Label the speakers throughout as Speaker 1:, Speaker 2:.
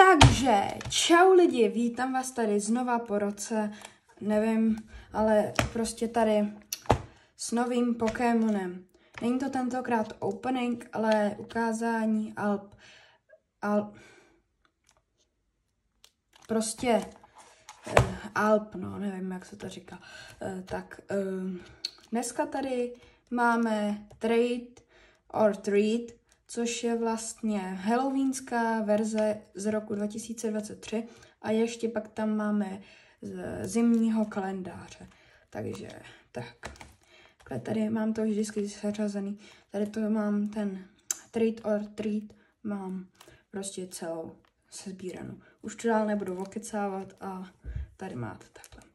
Speaker 1: Takže, čau lidi, vítám vás tady znova po roce, nevím, ale prostě tady s novým Pokémonem. Není to tentokrát opening, ale ukázání Alp, no, nevím, jak se to říká. Dneska tady máme Trade or Treat, což je vlastně halloweenská verze z roku 2023 a ještě pak tam máme z zimního kalendáře. Takže tak. Tady mám to vždycky seřazený. Tady to mám ten Trade or Treat, mám prostě celou sesbíranou. Už to dál nebudu okecávat a tady máte takhle.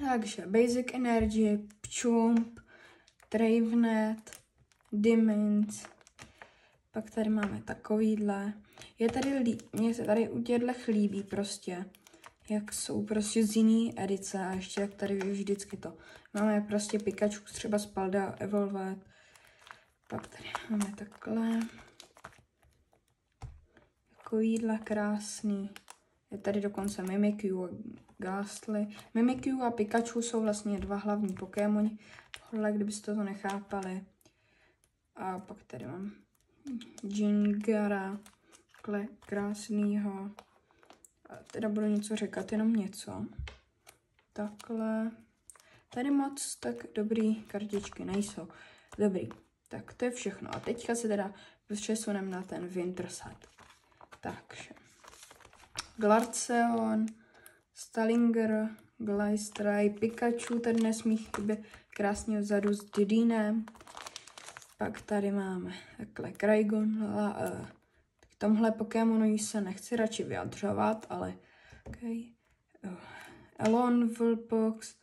Speaker 1: Takže Basic Energy, Pchump, Dravenet, Demons, pak tady máme takovýhle. Mně se tady u těchto líbí prostě, jak jsou prostě z jiný edice a ještě jak tady vždycky to. Máme prostě Pikachu třeba z Palda Evolved, pak tady máme takhle. Takovýhle krásný. Je tady dokonce Mimikyu a Gastly. Mimikyu a Pikachu jsou vlastně dva hlavní Pokémoni. Tohle, kdybyste to nechápali. A pak tady mám Jingara, takhle krásnýho. A teda budu něco říkat, jenom něco. Takhle. Tady moc tak dobrý kartičky nejsou. Dobrý. Tak to je všechno. A teďka se teda přesuneme na ten Winter Side. Takže. Glaceon, Stalinger, Glystray, Pikachu, tady nesmí chybět krásně vzadu s Didinem. Pak tady máme takhle Kraigon. K tomhle Pokémonu se nechci radši vyjadřovat, ale okay. Elon, Vulpox,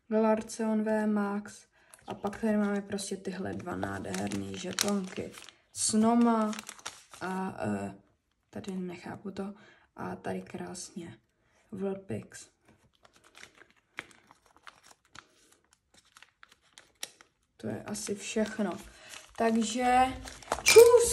Speaker 1: Glaceon VMAX a pak tady máme prostě tyhle dva nádherné žetonky. Snoma a tady nechápu to. A tady krásně Vulpix. To je asi všechno. Takže čus!